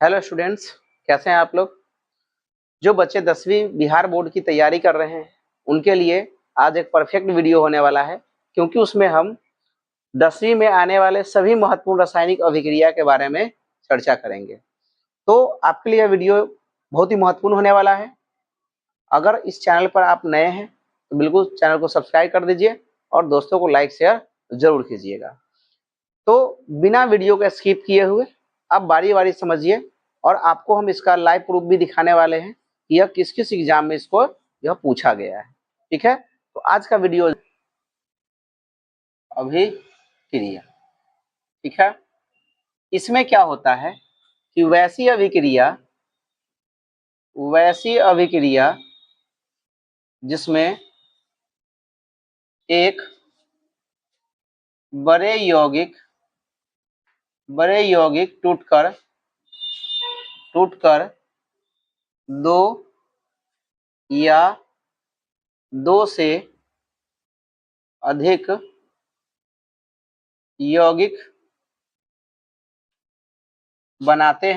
Hello students, कैसे हैं आप लोग। जो बच्चे 10वीं बिहार बोर्ड की तैयारी कर रहे हैं उनके लिए आज एक परफेक्ट वीडियो होने वाला है, क्योंकि उसमें हम 10वीं में आने वाले सभी महत्वपूर्ण रासायनिक अभिक्रिया के बारे में चर्चा करेंगे। तो आपके लिए यह वीडियो बहुत ही महत्वपूर्ण होने वाला है। अगर इस चैनल पर आप नए हैं तो बिल्कुल चैनल को सब्सक्राइब कर दीजिए और दोस्तों को लाइक शेयर जरूर कीजिएगा। तो बिना वीडियो को स्किप किए हुए आप बारी बारी समझिए, और आपको हम इसका लाइव प्रूफ भी दिखाने वाले हैं कि यह किस किस एग्जाम में इसको यह पूछा गया है। ठीक है, तो आज का वीडियो अभिक्रिया। ठीक है, इसमें क्या होता है कि वैसी अभिक्रिया जिसमें एक बड़े यौगिक टूटकर दो या दो से अधिक यौगिक बनाते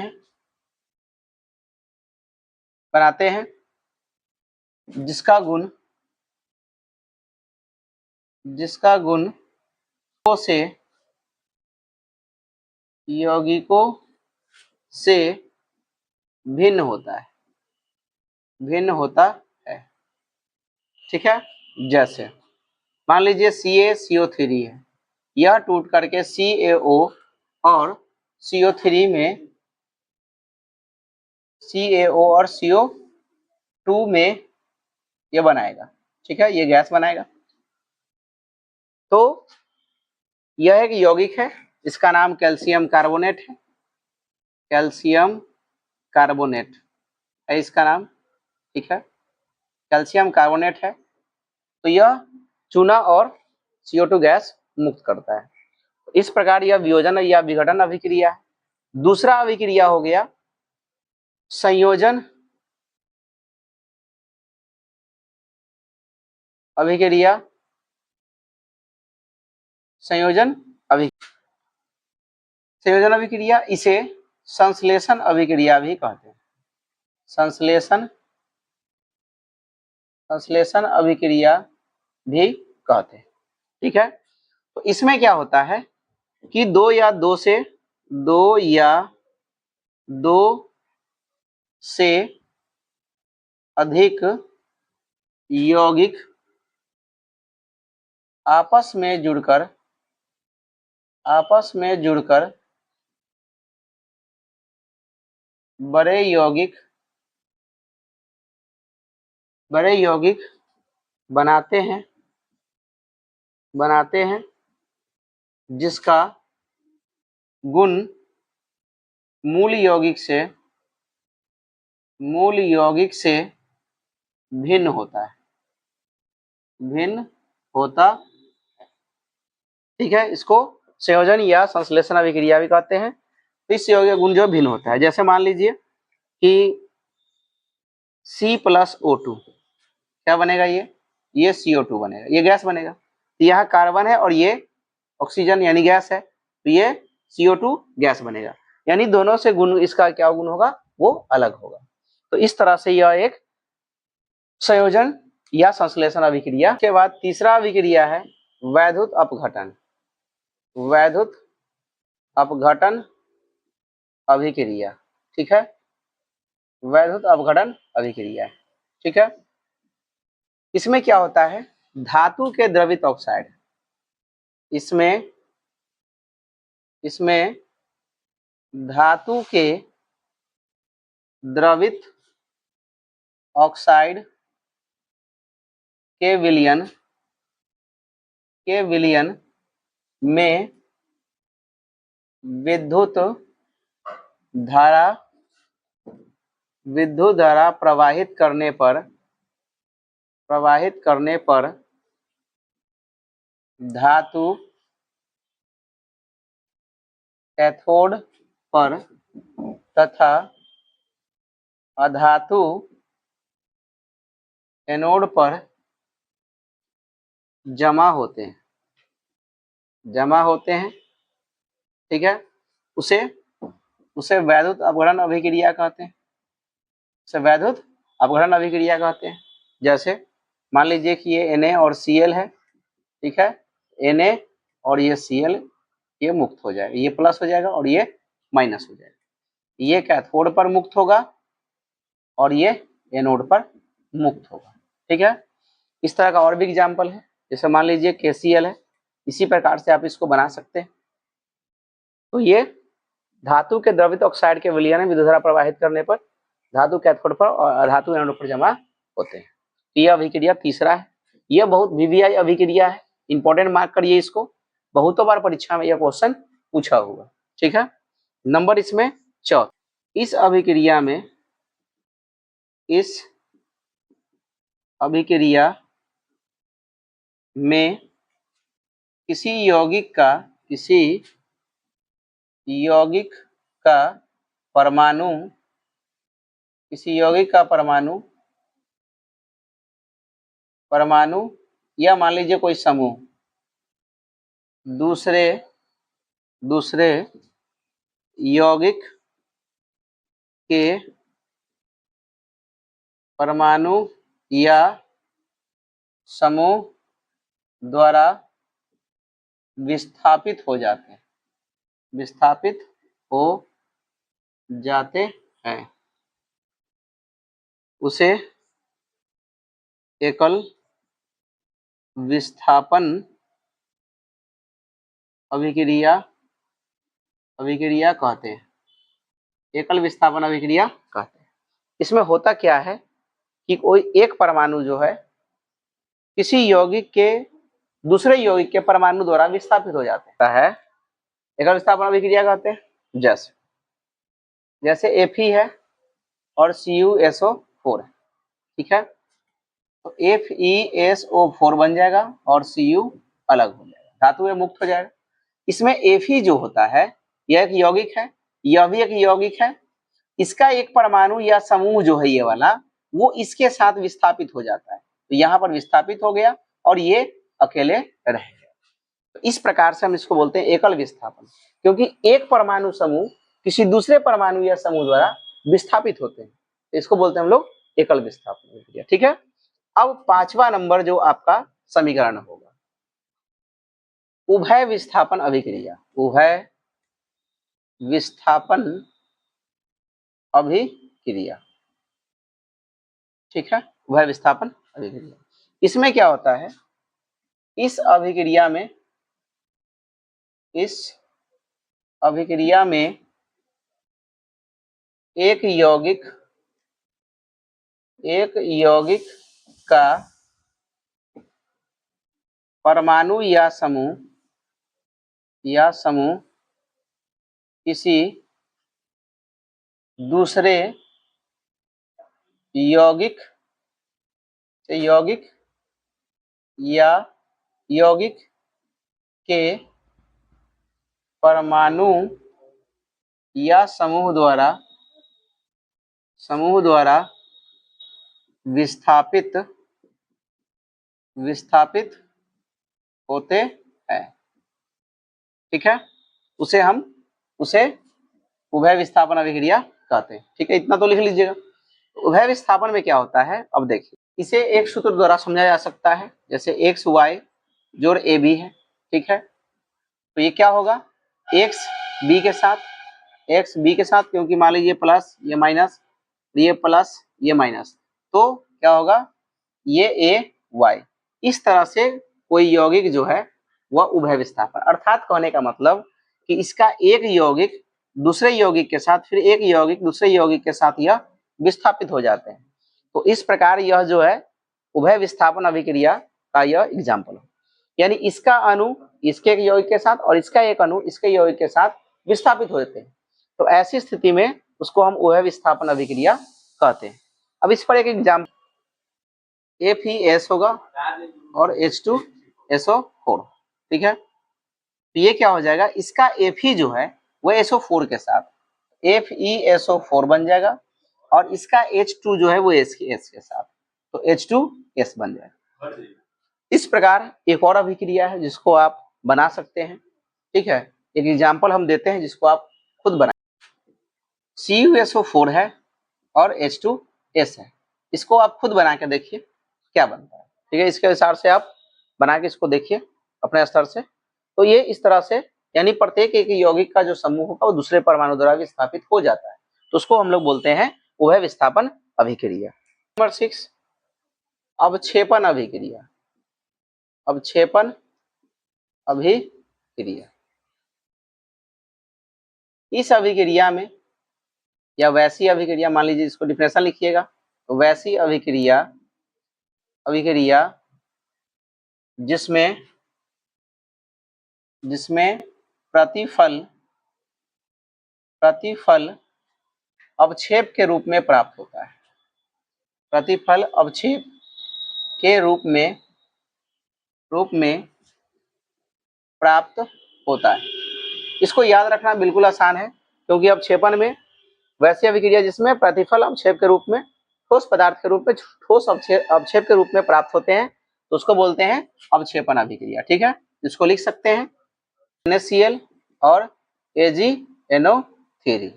हैं जिसका गुण दो से यौगिकों से भिन्न होता है। ठीक है, जैसे मान लीजिए CaCO3 है, यह टूट करके CaO और CO3 में CaO और CO2 में ये बनाएगा। ठीक है, ये गैस बनाएगा। तो यह एक यौगिक है, इसका नाम कैल्शियम कार्बोनेट है। कैल्शियम कार्बोनेट है इसका नाम। ठीक है, कैल्शियम कार्बोनेट है। तो यह चूना और CO2 गैस मुक्त करता है। इस प्रकार यह वियोजन या विघटन अभिक्रिया है। दूसरा अभिक्रिया हो गया संयोजन अभिक्रिया। संयोजन अभिक्रिया, इसे संश्लेषण अभिक्रिया भी कहते हैं। संश्लेषण अभिक्रिया भी कहते हैं। ठीक है, तो इसमें क्या होता है कि दो या दो से अधिक यौगिक आपस में जुड़कर बड़े यौगिक बनाते हैं जिसका गुण मूल यौगिक से भिन्न होता। ठीक है, इसको संयोजन या संश्लेषण अभिक्रिया भी कहते हैं। तो इस यौगिक गुण जो भिन्न होता है, जैसे मान लीजिए कि C+O2 क्या बनेगा, ये CO2 बनेगा, ये गैस बनेगा। तो यहाँ कार्बन है और ये ऑक्सीजन यानी गैस है, तो ये CO2 गैस बनेगा। यानी दोनों से गुण, इसका क्या गुण होगा, वो अलग होगा। तो इस तरह से यह एक संयोजन या संश्लेषण अभिक्रिया। के बाद तीसरा अभिक्रिया है वैद्युत अपघटन अभिक्रिया। ठीक है, वैद्युत अपघटन अभिक्रिया। ठीक है, इसमें क्या होता है, धातु के द्रवित ऑक्साइड, इसमें धातु के द्रवित ऑक्साइड के विलयन में विद्युत धारा प्रवाहित करने पर धातु कैथोड पर तथा अधातु एनोड पर जमा होते हैं। ठीक है, उसे उसे वैद्युत अपघटन अभिक्रिया कहते हैं, उसे वैद्युत अपघटन अभिक्रिया कहते हैं। जैसे मान लीजिए कि ये Na और Cl है, ठीक है, Na और ये Cl ये मुक्त हो जाएगा, ये प्लस हो जाएगा और ये माइनस हो जाएगा। ये कैथोड पर मुक्त होगा और ये एनोड पर मुक्त होगा, ठीक है। इस तरह का और भी एग्जाम्पल है, जैसे मान लीजिए KCl है, इसी प्रकार से आप इसको बना सकते हैं। तो ये धातु के द्रवित ऑक्साइड के विलयन में विद्युत धारा प्रवाहित करने पर धातु कैथोड पर और धातु एनोड पर जमा होते हैं। यह अभिक्रिया तीसरा है। यह बहुत VVI अभिक्रिया है, इंपॉर्टेंट मार्क करिए इसको, बहुतों बार परीक्षा में यह क्वेश्चन पूछा हुआ, ठीक है। नंबर इसमें 4, इस अभिक्रिया में किसी यौगिक का परमाणु या मान लीजिए कोई समूह दूसरे यौगिक के परमाणु या समूह द्वारा विस्थापित हो जाते हैं उसे एकल विस्थापन अभिक्रिया कहते हैं। एकल विस्थापन अभिक्रिया कहते हैं। इसमें होता क्या है कि कोई एक परमाणु जो है किसी यौगिक के दूसरे यौगिक के परमाणु द्वारा विस्थापित हो जाता है, एकल विस्थापन अभिक्रिया कहते हैं। जैसे Fe है और CuSO4 है, ठीक है, तो FeSO4 बन जाएगा और Cu अलग हो जाएगा, धातु में मुक्त हो जाएगा। इसमें Fe जो होता है यह एक यौगिक है, यह भी एक यौगिक है, इसका एक परमाणु या समूह जो है ये वाला वो इसके साथ विस्थापित हो जाता है, तो यहाँ पर विस्थापित हो गया और ये अकेले रह गया। तो इस प्रकार से हम इसको बोलते हैं एकल विस्थापन, क्योंकि एक परमाणु समूह किसी दूसरे परमाणु या समूह द्वारा विस्थापित होते हैं, तो इसको बोलते हैं हम लोग एकल विस्थापन अभिक्रिया, ठीक है। अब 5वां नंबर जो आपका समीकरण होगा उभय विस्थापन अभिक्रिया, उभय विस्थापन अभिक्रिया, ठीक है, उभय विस्थापन अभिक्रिया। इसमें क्या होता है, इस अभिक्रिया में एक यौगिक का परमाणु या समूह किसी दूसरे यौगिक के परमाणु या समूह द्वारा विस्थापित होते हैं, ठीक है, उसे उभय विस्थापन अभिक्रिया कहते हैं, ठीक है। इतना तो लिख लीजिएगा। उभय विस्थापन में क्या होता है, अब देखिए, इसे एक सूत्र द्वारा समझा जा सकता है, जैसे XY जोड़ AB है, ठीक है, तो ये क्या होगा, X B के साथ, क्योंकि मान लीजिए प्लस ये माइनस, ये प्लस ये माइनस, तो क्या होगा, ये AY। इस तरह से कोई यौगिक जो है वह उभय विस्थापन, अर्थात कहने का मतलब कि इसका एक यौगिक दूसरे यौगिक के साथ, फिर एक यौगिक दूसरे यौगिक के साथ यह विस्थापित हो जाते हैं। तो इस प्रकार यह जो है उभय विस्थापन अभिक्रिया का यह एग्जाम्पल है, यानी इसका अणु इसके एक यौगिक के साथ और इसका एक अणु इसके यौगिक के साथ विस्थापित होते हैं, तो ऐसी स्थिति में उसको हम उभय विस्थापन अभिक्रिया कहते हैं। अब इस पर एक एग्जाम्पल, FeS होगा और H2SO4, ठीक है, तो ये क्या हो जाएगा, इसका Fe जो है वह SO4 के साथ FeSO4 बन जाएगा और इसका H2 जो है वो S के साथ, तो H2S बन जाएगा। इस प्रकार एक और अभिक्रिया है जिसको आप बना सकते हैं, ठीक है, एक एग्जाम्पल हम देते हैं जिसको आप खुद बनाएं। CuSO4 है और H2S है। इसको आप खुद बना के देखिए क्या बनता है, ठीक है। इसके अनुसार से आप बना के इसको देखिए अपने स्तर से। तो ये इस तरह से, यानी प्रत्येक एक यौगिक का जो समूह होगा वो दूसरे परमाणु द्वारा विस्थापित हो जाता है, तो उसको हम लोग बोलते हैं उभय विस्थापन अभिक्रिया। नंबर 6, अवक्षेपण अभिक्रिया। अवक्षेपण अभिक्रिया, इस अभिक्रिया में, या वैसी अभिक्रिया मान लीजिए, इसको डिफिनेशन लिखिएगा। तो वैसी अभिक्रिया, अभिक्रिया जिसमें प्रतिफल अवक्षेप के रूप में प्राप्त होता है। प्रतिफल अवक्षेप के रूप में प्राप्त होता है। इसको याद रखना बिल्कुल आसान है, क्योंकि अवक्षेपण में वैसी अभिक्रिया जिसमें प्रतिफल अवक्षेप के रूप में ठोस पदार्थ के रूप में ठोस अवक्षेप के रूप में प्राप्त होते हैं, तो उसको बोलते हैं अवक्षेपण अभिक्रिया, ठीक है। इसको लिख सकते हैं NaCl और AgNO3,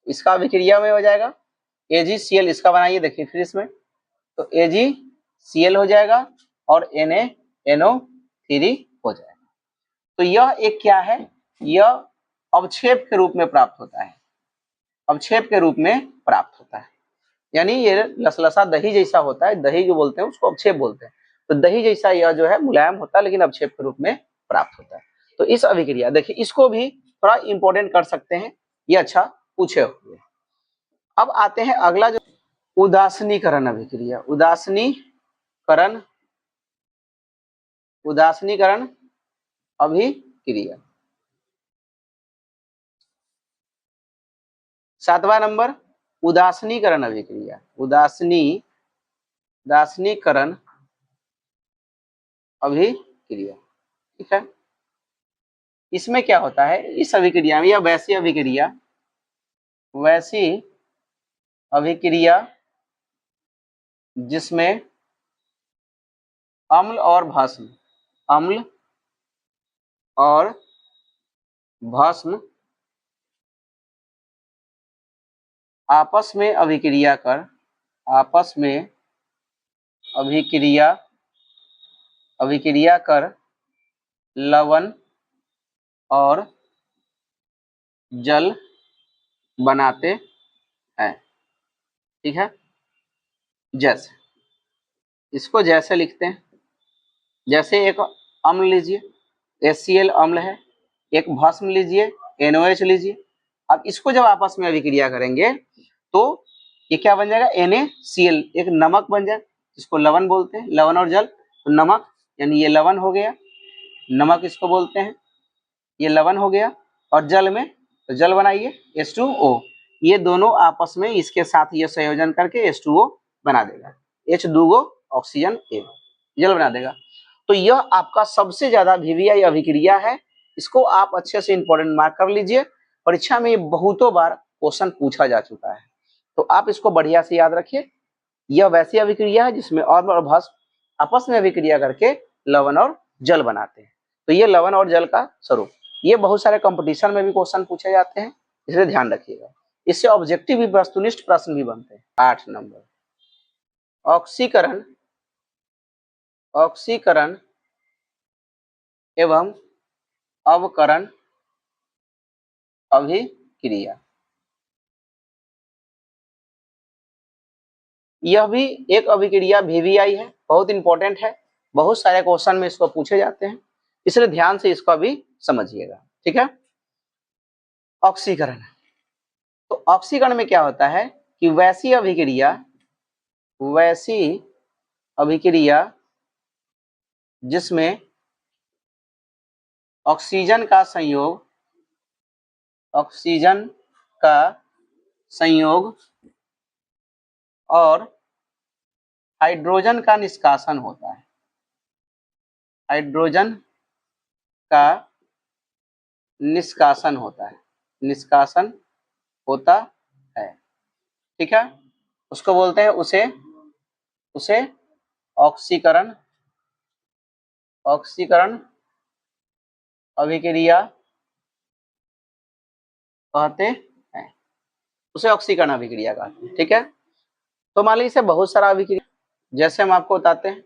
इसका अभिक्रिया में हो जाएगा AgCl, इसका बनाइए देखिए फिर इसमें, तो AgCl हो जाएगा और NaNO3 हो जाएगा। तो यह एक क्या है, यह अवक्षेप के रूप में प्राप्त होता है, अवक्षेप के रूप में प्राप्त होता है। यानी ये लसलसा दही जैसा होता है, दही जो बोलते हैं उसको अवक्षेप बोलते हैं। तो दही जैसा यह जो है मुलायम होता है, लेकिन अवक्षेप के रूप में प्राप्त होता है। तो इस अभिक्रिया, देखिए इसको भी थोड़ा इंपॉर्टेंट कर सकते हैं, ये अच्छा पूछे हुए। अब आते हैं अगला जो उदासीनीकरण अभिक्रिया। उदासीनीकरण अभिक्रिया। 7वां नंबर उदासीनीकरण अभिक्रिया। उदासीनीकरण अभिक्रिया, ठीक है। इसमें क्या होता है, इस अभिक्रिया में, या वैसी अभिक्रिया जिसमें अम्ल और भस्म आपस में अभिक्रिया कर लवण और जल बनाते हैं, ठीक है। जैसे इसको जैसे लिखते हैं, जैसे एक अम्ल लीजिए HCl अम्ल है, एक भस्म लीजिए NOH लीजिए। अब इसको जब आपस में अभिक्रिया करेंगे तो ये क्या बन जाएगा, NaCl, एक नमक बन जाए, इसको लवण बोलते हैं, लवण और जल, तो नमक यानी ये लवण हो गया, नमक इसको बोलते हैं, ये लवण हो गया। और जल में, तो जल बनाइए H2O, ये दोनों आपस में इसके साथ ये संयोजन करके H2O बना देगा, H2 ऑक्सीजन A, जल बना देगा। तो यह आपका सबसे ज्यादा VVI अभिक्रिया है, इसको आप अच्छे से इंपॉर्टेंट मार्क कर लीजिए। परीक्षा में ये बहुतों बार क्वेश्चन पूछा जा चुका है, तो आप इसको बढ़िया से याद रखिए। यह वैसी अभिक्रिया है जिसमें अम्ल और भस्म आपस में अभिक्रिया करके लवण और जल बनाते हैं। तो ये लवण और जल का स्वरूप, ये बहुत सारे कंपटीशन में भी क्वेश्चन पूछे जाते हैं, इसलिए ध्यान रखिएगा। इससे ऑब्जेक्टिव भी, वस्तुनिष्ठ प्रश्न भी बनते हैं। 8 नंबर ऑक्सीकरण एवं अवकरण अभिक्रिया। यह भी एक अभिक्रिया VVI है, बहुत इंपॉर्टेंट है, बहुत सारे क्वेश्चन में इसको पूछे जाते हैं, इसलिए ध्यान से इसको भी समझिएगा, ठीक है। ऑक्सीकरण, तो ऑक्सीकरण में क्या होता है कि वैसी अभिक्रिया जिसमें ऑक्सीजन का संयोग और हाइड्रोजन का निष्कासन होता है, हाइड्रोजन का निष्कासन होता है, ठीक है। उसको बोलते हैं, उसे ऑक्सीकरण अभिक्रिया कहते हैं। उसे ऑक्सीकरण अभिक्रिया कहते हैं। ठीक है, तो मान लीजिए इसे बहुत सारा अभिक्रिया, जैसे हम आपको बताते हैं,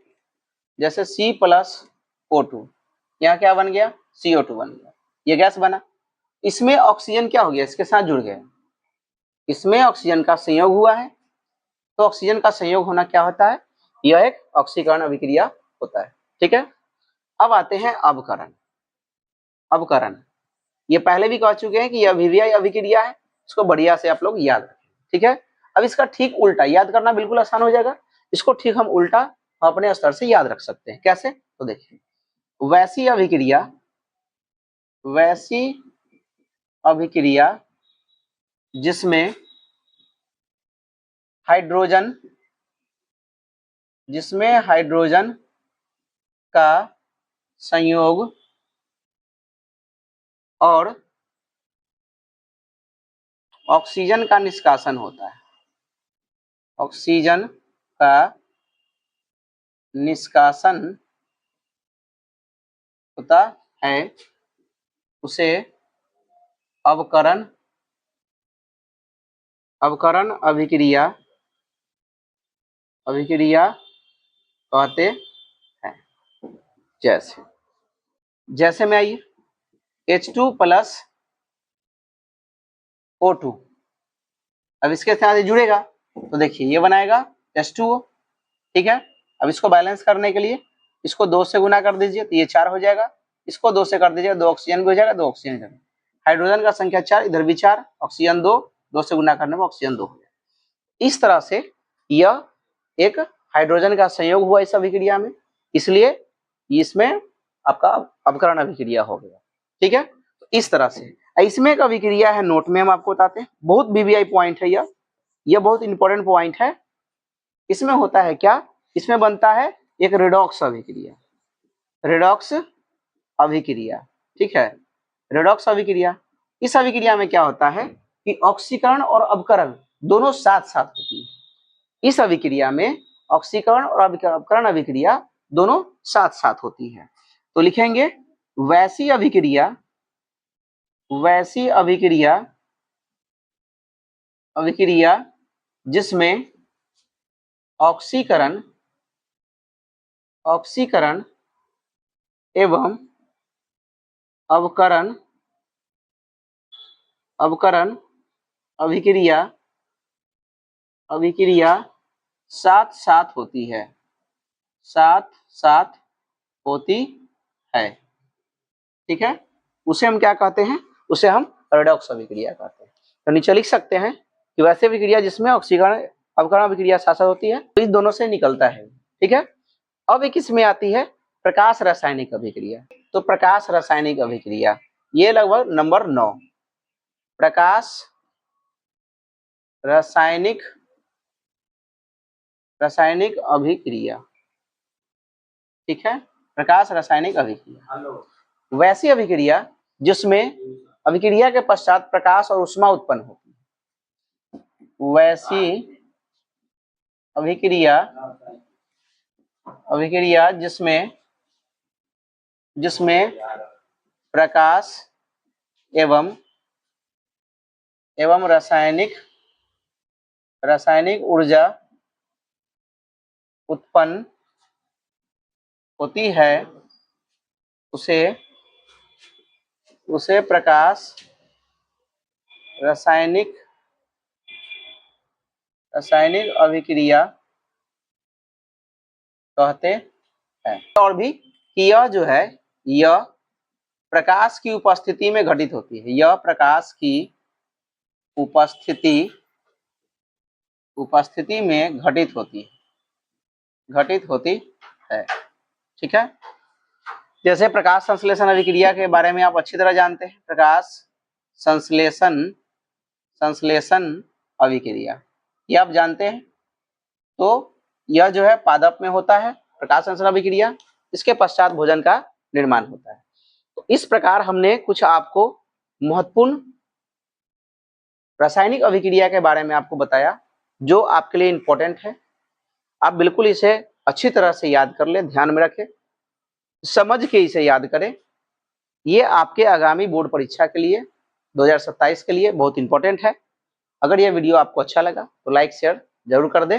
जैसे C+O2, यहाँ क्या बन गया, CO2 बन गया, ये गैस बना। इसमें ऑक्सीजन क्या हो गया, इसके साथ जुड़ गया, इसमें ऑक्सीजन का संयोग हुआ है। तो ऑक्सीजन का संयोग होना क्या होता है, यह एक ऑक्सीकरण अभिक्रिया होता है। ठीक है, अब आते हैं अवकरण। अवकरण, ये पहले भी कह चुके हैं कि यह अभिव्यय अभिक्रिया है, इसको बढ़िया से आप लोग याद रखें। ठीक है, अब इसका ठीक उल्टा याद करना बिल्कुल आसान हो जाएगा। इसको ठीक हम उल्टा अपने स्तर से याद रख सकते हैं। कैसे, तो देखिए, वैसी अभिक्रिया, वैसी अभिक्रिया जिसमें हाइड्रोजन, जिसमें हाइड्रोजन का संयोग और ऑक्सीजन का निष्कासन होता है, ऑक्सीजन का निष्कासन होता है, उसे अवकरण, अवकरण अभिक्रिया, अभिक्रिया कहते हैं। जैसे, जैसे में आइए H2+O2, अब इसके साथ जुड़ेगा तो देखिए ये बनाएगा H2O। ठीक है, अब इसको बैलेंस करने के लिए इसको 2 से गुना कर दीजिए तो ये 4 हो जाएगा, इसको 2 से कर दीजिए 2 ऑक्सीजन भी हो जाएगा, 2 ऑक्सीजन जाएगा, हाइड्रोजन का संख्या 4, इधर भी 4, ऑक्सीजन 2, 2 से गुना करने में ऑक्सीजन 2 हो जाएगा। इस तरह से यह एक हाइड्रोजन का संयोग हुआ इस अभिक्रिया में, इसलिए इसमें आपका अवकरण अभिक्रिया हो गया। ठीक है, तो इस तरह से इसमें एक अभिक्रिया है, नोट में हम आपको बताते हैं, बहुत वीवीआई पॉइंट है यह बहुत इंपॉर्टेंट पॉइंट है। इसमें होता है क्या, इसमें बनता है एक रेडॉक्स अभिक्रिया, रेडॉक्स अभिक्रिया। ठीक है, रेडॉक्स अभिक्रिया, इस अभिक्रिया में क्या होता है कि ऑक्सीकरण और अवकरण दोनों साथ साथ होती है। इस अभिक्रिया में ऑक्सीकरण और अवकरण अभिक्रिया दोनों साथ साथ होती है। तो लिखेंगे वैसी अभिक्रिया, वैसी अभिक्रिया, अभिक्रिया जिसमें ऑक्सीकरण, ऑक्सीकरण एवं अवकरण, अवकरण अभिक्रिया, अभिक्रिया साथ साथ होती है, साथ साथ होती है। ठीक है, उसे हम क्या कहते हैं, उसे हम रेडॉक्स अभिक्रिया कहते हैं। तो नीचे लिख सकते हैं कि वैसे अभिक्रिया जिसमें ऑक्सीकरण अवकरण अभिक्रिया साथ साथ होती है, तो इस दोनों से निकलता है। ठीक है, अब एक इसमें आती है प्रकाश रासायनिक अभिक्रिया। तो प्रकाश रासायनिक अभिक्रिया, ये लगभग नंबर 9, प्रकाश रासायनिक, रासायनिक अभिक्रिया। ठीक है, प्रकाश रासायनिक अभिक्रिया, वैसी अभिक्रिया जिसमें अभिक्रिया के पश्चात प्रकाश और ऊष्मा उत्पन्न होती है, वैसी अभिक्रिया, अभिक्रिया जिसमें, जिसमें प्रकाश एवं रासायनिक, रासायनिक ऊर्जा उत्पन्न होती है, उसे, उसे प्रकाश रासायनिक, रासायनिक अभिक्रिया कहते हैं। और भी कि यह जो है, यह प्रकाश की उपस्थिति में घटित होती है, यह प्रकाश की उपस्थिति, उपस्थिति में घटित होती है, घटित होती है। ठीक है, जैसे प्रकाश संश्लेषण अभिक्रिया के बारे में आप अच्छी तरह जानते हैं, प्रकाश संश्लेषण, संश्लेषण अभिक्रिया ये आप जानते हैं। तो यह जो है पादप में होता है प्रकाश संश्लेषण अभिक्रिया, इसके पश्चात भोजन का निर्माण होता है। तो इस प्रकार हमने कुछ आपको महत्वपूर्ण रासायनिक अभिक्रिया के बारे में आपको बताया, जो आपके लिए इंपॉर्टेंट है। आप बिल्कुल इसे अच्छी तरह से याद कर ले, ध्यान में रखें, समझ के इसे याद करें। ये आपके आगामी बोर्ड परीक्षा के लिए 2027 के लिए बहुत इंपॉर्टेंट है। अगर यह वीडियो आपको अच्छा लगा तो लाइक शेयर जरूर कर दें।